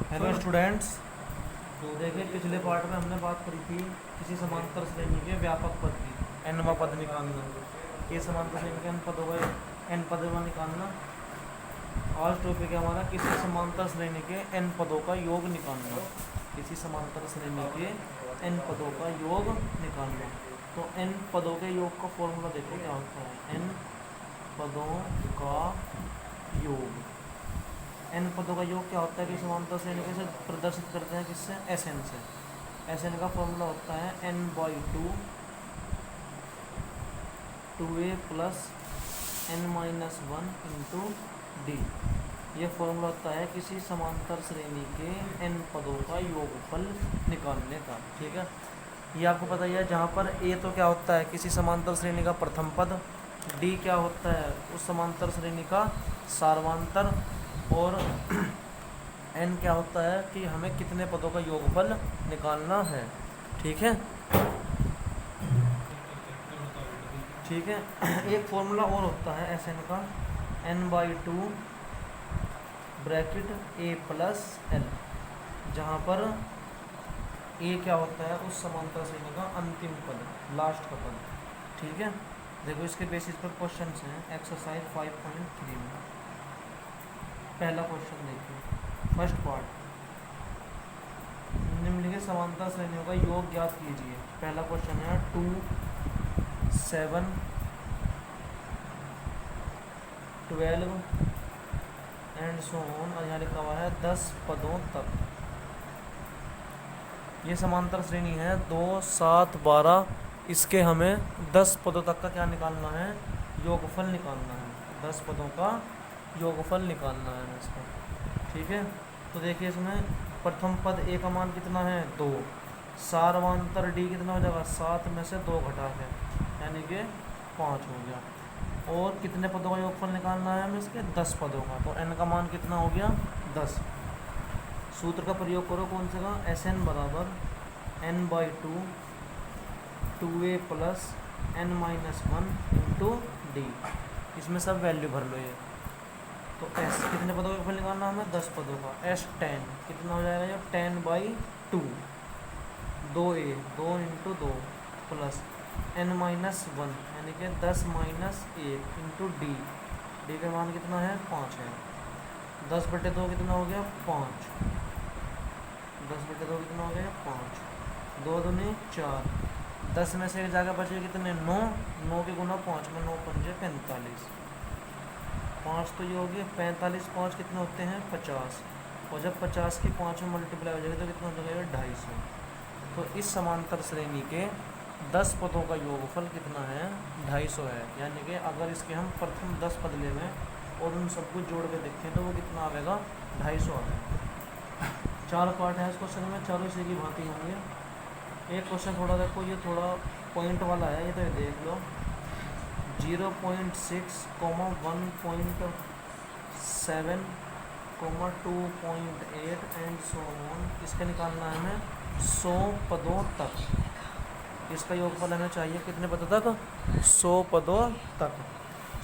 Hello students. तो देखिए पिछले पार्ट में हमने बात करी थी किसी समांतर श्रेणी के व्यापक पद की एनवा पद निकालना। ये समांतर श्रेणी के एन पदों का एन पदों निकालना। आज टॉपिक है हमारा किसी समांतर श्रेणी के एन पदों का योग निकालना। किसी समांतर श्रेणी के एन पदों का योग निकालना। तो एन पदों के योग का फॉर्मूला देखो क्या होता है। एन पदों का योग। एन पदों का योग क्या होता है कि समांतर श्रेणी के से प्रदर्शित करते हैं किससे, एस एन से। एस एन का फॉर्मूला होता है N by two A plus N minus one into D. ये फॉर्मूला होता है किसी समांतर श्रेणी के एन पदों का योगफल निकालने का। ठीक है, ये आपको पता ही है। जहाँ पर ए तो क्या होता है किसी समांतर श्रेणी का प्रथम पद, डी क्या होता है उस समांतर श्रेणी का सार्वांतर, और एन क्या होता है कि हमें कितने पदों का योगफल निकालना है। ठीक है, ठीक है। एक फॉर्मूला और होता है एस एन का, N by two bracket A plus L, जहाँ पर ए क्या होता है उस समांतर श्रेणी का अंतिम पद, लास्ट का पद। ठीक है, देखो इसके बेसिस पर क्वेश्चन हैं एक्सरसाइज 5.3 में। पहला क्वेश्चन देखिए, फर्स्ट पार्ट, निम्नलिखित समांतर श्रेणियों का योग ज्ञात कीजिए। पहला क्वेश्चन है 2, 7, 12 एंड सो ऑन, और यहाँ लिखा हुआ है 10 पदों तक। ये समांतर श्रेणी है 2, 7, 12। इसके हमें 10 पदों तक का क्या निकालना है, योगफल निकालना है। 10 पदों का योगफल निकालना है इसका। ठीक है, तो देखिए इसमें प्रथम पद ए का मान कितना है 2, सार्वांतर डी कितना हो जाएगा 7 में से 2 घटा के, यानी कि 5 हो गया। और कितने पदों का योगफल निकालना है हमें इसके, 10 पदों का। तो एन का मान कितना हो गया 10। सूत्र का प्रयोग करो कौन से का, एस एन बराबर N by two A plus N minus one into D. इसमें सब वैल्यू भर लो ये। तो एस कितने पदों का योगफल निकालना हमें, 10 पदों का। एस 10 कितना हो जाएगा, ये 10 by two, 2a 2 into 2 plus N minus one, यानी कि 10 माइनस 1 इंटू डी। डी का मान कितना है 5 है। 10 बटे 2 कितना हो गया 5। 10 बटे 2 कितना हो गया 5। 2 दूनी 4। 10 में से एक जगह बचे कितने 9। 9 के गुना 5 में 9 पंजे 45। 5 तो ये हो गया 45। 5 कितने होते हैं 50। और जब 50 की 5 में मल्टीप्लाई हो जाएगी तो कितना हो जाएगा 250। तो इस समांतर श्रेणी के 10 पदों का योगफल कितना है 250 है। यानी कि अगर इसके हम प्रथम 10 पद ले लें और उन सबको जोड़ के देखें तो वो कितना आएगा 250 आएगा। 4 पार्ट है इस क्वेश्चन में, चारों इसी की भांति होंगे। एक क्वेश्चन थोड़ा देखो, ये थोड़ा पॉइंट वाला है, ये तो ये देख लो। 0.6, 1.7, 2.8 एंड सो ऑन। इसका निकालना है हमें 100 पदों तक। इसका योगफल हमें चाहिए कितने पदों तक, 100 पदों तक।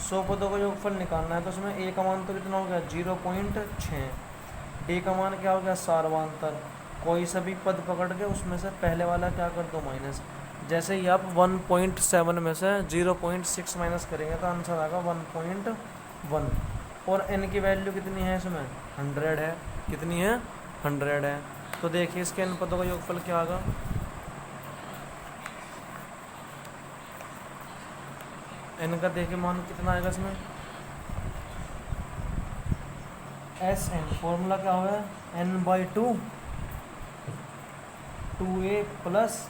100 पदों का योगफल निकालना है तो उसमें ए का मान तो कितना हो गया 0.6। डी का मान क्या हो गया सार्वांतर। कोई सा भी पद पकड़ के उसमें से पहले वाला क्या कर दो माइनस। जैसे ही आप 1.7 में से 0.6 माइनस करेंगे तो आंसर आएगा 1.1। और एन की वैल्यू कितनी है इसमें 100 है। कितनी है 100 है। तो देखिए इसके एन पदों का योगफल क्या आएगा, एन का देखिए मान कितना आएगा इसमें, एस एन फॉर्मूला क्या होगा N by two A plus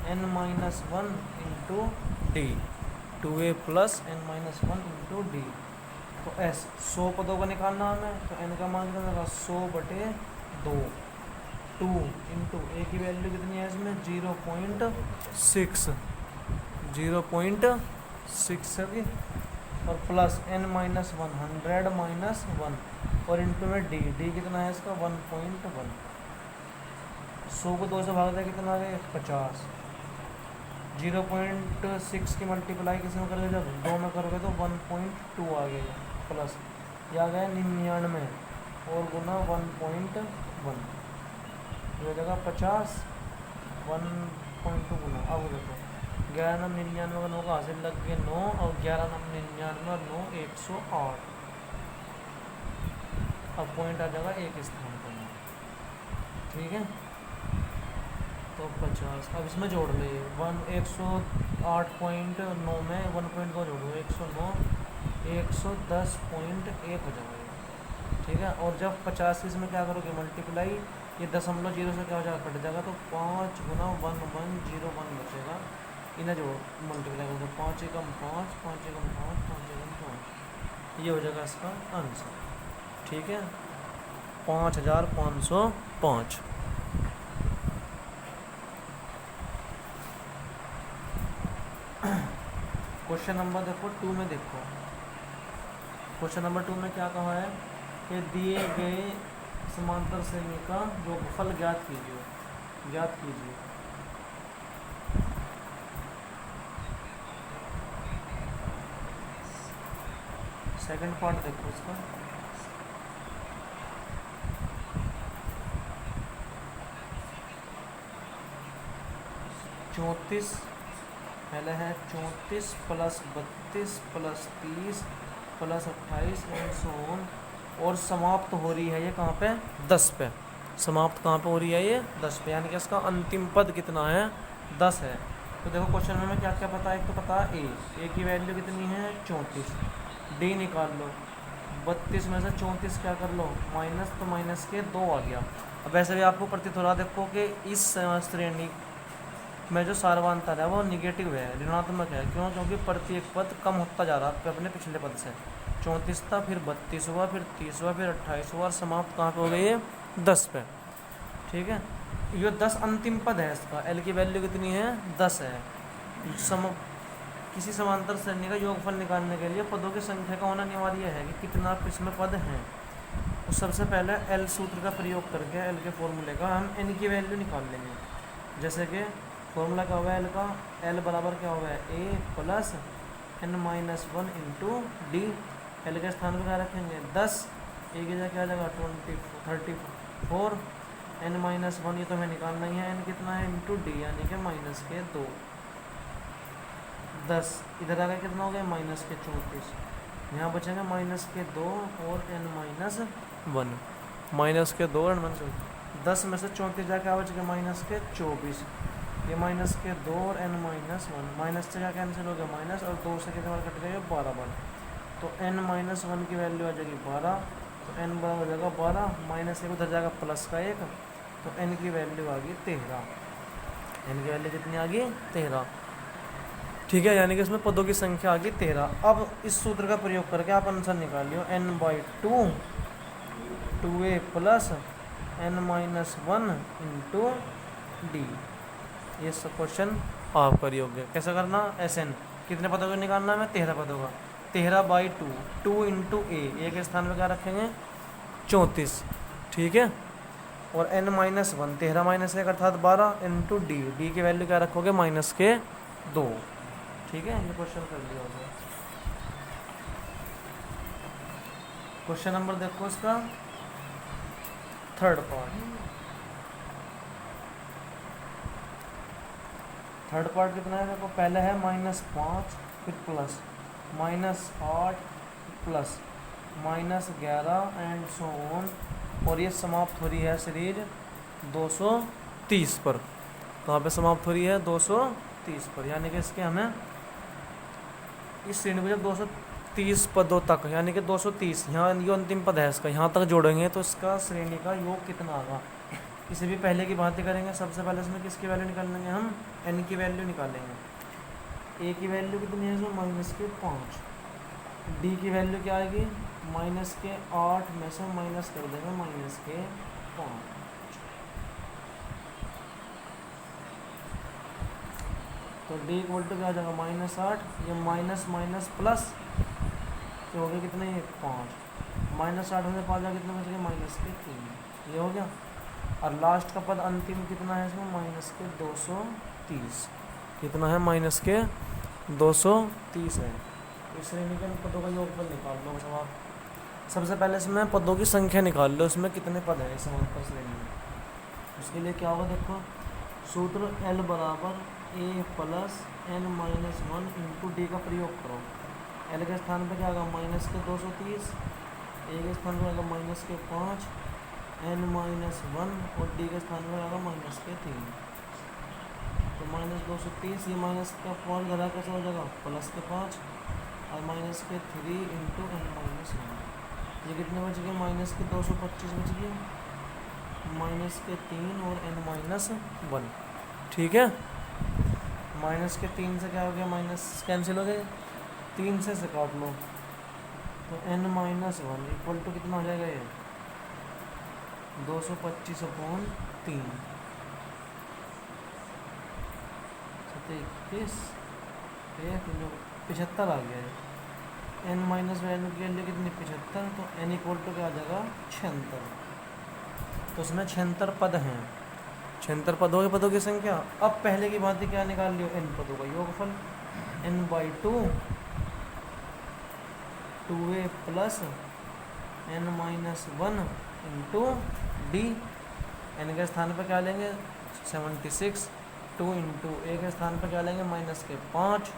N minus one into D. 2a plus N minus one into D. तो एस 100 पदों का निकालना हमें, तो एन का मान कितना होगा 100 बटे 2। 2 इंटू ए की वैल्यू कितनी है इसमें 0.6, 0.6 है और plus N minus one 100 minus 1 और इंटू में डी। डी कितना है इसका 1.1। 100 को 2 से भाग दिया कितना आ गया 50। 0.6 की मल्टीप्लाई किस में करोगे, जब 2 में करोगे तो 1.2 आ गया प्लस, ये आ गया 99। और गुना 1.1 हो जाएगा 50, 1.2 गुना। अब देखो 11 नम 99 का 9 का हासिल लग गया 9 और 11 नम 99 और 9 108। अब पॉइंट आ जाएगा एक स्थान पर, ठीक है। तो 50 अब इसमें जोड़ ले 108.9 में 1.2 जोड़ो 109 110.1 हो जाएगा, ठीक है। और जब 50 इसमें क्या करोगे मल्टीप्लाई, ये 0.0 से क्या हो जाएगा कट जाएगा, तो 5 गुना 1101 बचेगा। इन्हें जो मल्टीप्लाई करोगे 5 एकम 5, 5 एकम 5, 5 एकम 5, ये हो जाएगा इसका आंसर, ठीक है। 5505। क्वेश्चन नंबर देखो 2 में देखो, क्वेश्चन नंबर 2 में क्या कहा है कि दिए गए समांतर श्रेणी का योगफल ज्ञात कीजिए। सेकंड पार्ट देखो इसका, चौंतीस पहले है 34 plus 32 plus 30 plus 28 and so on, और समाप्त हो रही है ये कहाँ पे 10 पे। समाप्त कहाँ पे हो रही है ये 10 पे, यानी कि इसका अंतिम पद कितना है 10 है। तो देखो क्वेश्चन में क्या क्या पता है, एक तो पता है ए की वैल्यू कितनी है 34, डी निकाल लो 32 में से 34 क्या कर लो माइनस, तो माइनस के 2 आ गया। अब वैसे भी आपको प्रतीत हो रहा देखो कि इस श्रेणी में जो सारवांतर है वो निगेटिव है, ऋणात्मक है। क्यों? क्योंकि प्रत्येक पद कम होता जा रहा है अपने पिछले पद से। 34 था, फिर 32 हुआ, फिर 30 हुआ, फिर 28 हुआ, और समाप्त कहाँ पे हो गई है 10 पे, ठीक है। ये 10 अंतिम पद है इसका, एल की वैल्यू कितनी है 10 है। किसी समांतर श्रेणी का योगफल निकालने के लिए पदों की संख्या का होना अनिवार्य है कि कितना इसमें पद हैं। तो सबसे पहले एल सूत्र का प्रयोग करके एल के फॉर्मूले का हम एन की वैल्यू निकाल लेंगे। जैसे कि फॉर्मूला क्या होगा एल का, एल बराबर क्या होगा A plus N minus 1 into D. L के स्थान पर क्या रखेंगे 10, ए की जगह क्या आ जाएगा 34, एन माइनस 1 ये तो हमें निकालना ही है, एन कितना है इंटू डी यानी कि माइनस के 2, 10 इधर आ गया कितना हो गया माइनस के 34, यहाँ बचेंगे माइनस के 2 और एन माइनस 1, माइनस के 2 और 10 में से 34 जाके बच गया माइनस के 24, ये माइनस के 2 और एन माइनस 1, माइनस से क्या कैंसिल हो गया माइनस, और 2 से कितने बार कट गया 12 बार, तो एन माइनस 1 की वैल्यू आ जाएगी 12, तो एन बराबर हो जाएगा 12, माइनस 1 उधर जाएगा प्लस का 1, तो एन की वैल्यू आ गई 13, एन की वैल्यू कितनी आ गई 13, ठीक है। यानी कि इसमें पदों की संख्या आ गई 13। अब इस सूत्र का प्रयोग करके आप आंसर निकाल लियो, n/2 2a plus n minus 1 into D. ये सब क्वेश्चन आपका योग्य कैसे करना, एन कितने पदों का निकालना है 13 पदों का, 13/2 2 इंटू ए के स्थान पर क्या रखेंगे 34, ठीक है। और n माइनस 1 13 माइनस 1 अर्थात 12 इंटू डी की वैल्यू क्या रखोगे माइनस के 2, ठीक है। ये क्वेश्चन कर लिया हो गया। क्वेश्चन नंबर देखो इसका थर्ड पार्ट कितना है देखो, पहले है -5 फिर plus -8 plus -11 and so on, और ये समाप्त हो रही है सीरीज 230 पर। कहाँ पे समाप्त हो रही है 230 पर, यानी कि इसके हमें इस श्रेणी को जब 230 पदों तक यानी कि 230 यहाँ ये अंतिम पद है इसका, यहाँ तक जोड़ेंगे तो इसका श्रेणी का योग कितना आएगा। इसे भी पहले की बात ही करेंगे। सबसे पहले इसमें किसकी वैल्यू निकालेंगे हम, एन की वैल्यू निकालेंगे। ए की वैल्यू कितनी है इसमें माइनस के 5, डी की वैल्यू क्या आएगी माइनस के 8 में से माइनस कर देंगे माइनस के 5, तो डी इक्वल टू क्या हो जाएगा -8, ये माइनस माइनस प्लस तो हो गया कितने 5, -8 में से 5 जाए कितने बच गए माइनस के 3, ये हो गया। और लास्ट का पद अंतिम कितना है इसमें माइनस के 230, कितना है माइनस के 230 है। इस श्रेणी के पदों का योगफल निकाल लो सब आप। सबसे पहले इसमें पदों की संख्या निकाल लो, इसमें कितने पद हैं इस समांतर श्रेणी में। उसके लिए क्या होगा देखो, सूत्र L बराबर A plus n minus one into D का प्रयोग करो। L के स्थान पर क्या होगा माइनस के 230, A के स्थान पर आएगा माइनस के 5, n माइनस वन और डी के स्थान पर आएगा माइनस के 3। तो माइनस 230, ये माइनस का 5 घरा कैसे हो जाएगा प्लस के 5 और माइनस के 3 इंटू n माइनस वन। ये कितने बच गए माइनस के 225 बच गए, माइनस के 3 और n माइनस वन। ठीक है, माइनस के 3 से क्या हो गया, माइनस कैंसिल हो गए, 3 से काट लो तो n minus one equal to कितना हो जाएगा ये 225 अपॉन 3, 21 75 आ गया है। n माइनस वैल्यू के लिए कितनी 75, तो n इक्वल टू क्या आ जाएगा 76। तो उसमें 76 पद हैं, 76 पदों के पदों की संख्या। अब पहले की बात क्या निकाल लियो, n पदों का योगफल n/2 2a plus n minus one into D. n के स्थान पर क्या लेंगे 76, 2 इंटू a के स्थान पर क्या लेंगे माइनस के 5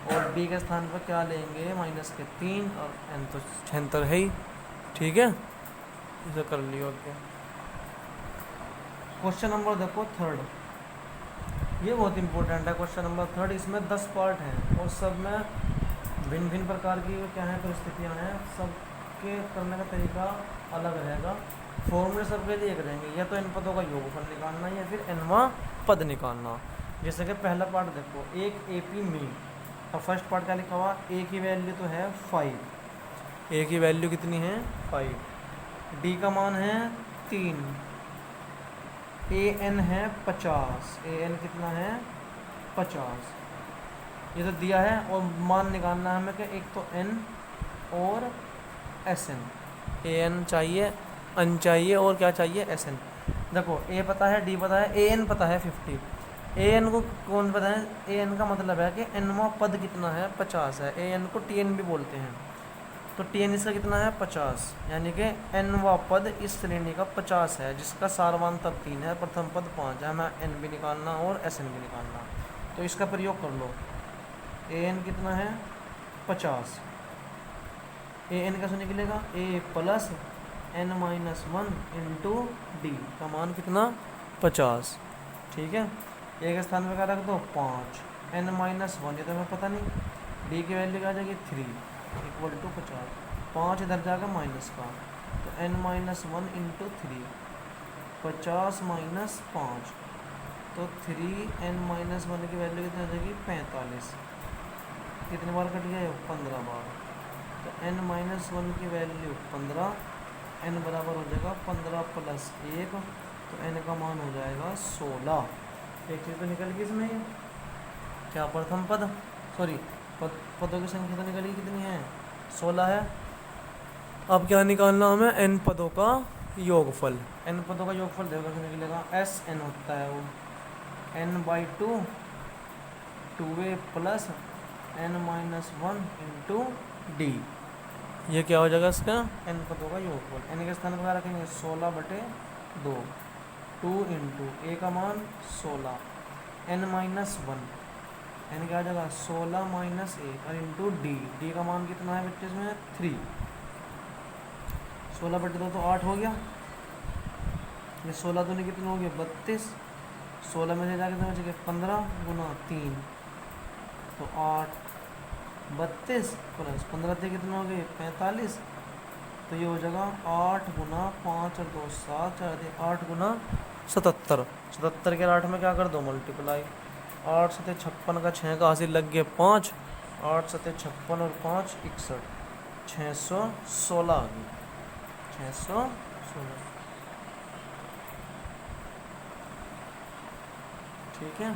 और b के स्थान पर क्या लेंगे माइनस के 3 और n तो 76 है ही। ठीक है, इसे कर लियो। ओके, क्वेश्चन नंबर देखो थर्ड, ये बहुत इंपॉर्टेंट है क्वेश्चन नंबर थर्ड। इसमें 10 पार्ट हैं और सब में भिन्न भिन्न प्रकार की क्या है परिस्थितियाँ हैं, सबके करने का तरीका अलग रहेगा। फॉर्मूले सबके लिए एक रहेंगे, या तो इन पदों का योगफल निकालना या फिर nवां पद निकालना। जैसे कि पहला पार्ट देखो, एक AP मीन। अब फर्स्ट पार्ट क्या लिखा हुआ, a की वैल्यू तो है 5, a की वैल्यू कितनी है 5, d का मान है 3, an है 50, an कितना है 50, ये तो दिया है। और मान निकालना है हमें कि एक तो n और sn, an चाहिए, n चाहिए और क्या चाहिए sn। देखो a पता है, d पता है, an पता है 50, an को कौन पता है, an का मतलब है कि nवां पद कितना है 50 है, an को tn भी बोलते हैं। तो tn इसका कितना है 50, यानी कि nवां पद इस श्रेणी का 50 है, जिसका सारवान तब 3 है, प्रथम पद 5 है। हमें n भी निकालना और sn भी निकालना, तो इसका प्रयोग कर लो। an कितना है 50, an कैसे निकलेगा, a plus n minus one into D का मान कितना 50। ठीक है, a के स्थान पर क्या रख दो 5, n माइनस वन ये तो हमें पता नहीं, d की वैल्यू क्या आ जाएगी 3 इक्वल टू 50, 5 इधर जाएगा माइनस का, तो n minus one into 3, 50 minus 5, तो 3n माइनस वन की वैल्यू कितनी आ जाएगी 45। कितने बार कट गया 15 बार, तो n माइनस वन की वैल्यू 15, n बराबर हो जाएगा 15 प्लस 1, तो n का मान हो जाएगा 16। एक चीज़ तो निकल गई इसमें, क्या प्रथम पद सॉरी पदों की संख्या तो निकली कितनी है 16 है। अब क्या निकालना हमें, n पदों का योगफल। n पदों का योगफल देखो कैसे निकलेगा, sn होता है वो n/2 2a plus n minus one into D. ये क्या हो जाएगा इसका n पदों का योगफल। n के स्थान पर रखेंगे 16/2, 2 इंटू a का मान 16, n माइनस वन, n क्या आ जाएगा 16 माइनस 1 और इंटू डी, डी का मान कितना है बच्चे इसमें 3, 16/2 तो 8 हो गया, ये 16 दूनी कितना हो गया 32, 16 में से जाके समझ गए 15 गुना 3 तो 8, 32 प्लस 15 से कितना हो गए 45, तो ये हो जाएगा 8 गुना 5 और 2 7, 8 गुना 77, 77 के 8 में क्या कर दो मल्टीप्लाई, 8 सते 56 का 6 का हासिल लग गया 5, 8 सते 56 और 5 61, 616 आ गई 616। ठीक है,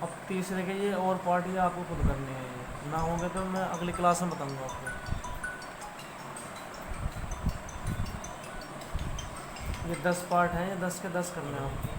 अब तीसरे के ये और पार्ट ये आपको खुद करनी है, ये ना होंगे तो मैं अगली क्लास में बताऊंगा आपको। ये 10 पार्ट हैं, ये 10 के 10 करने हैं आपको।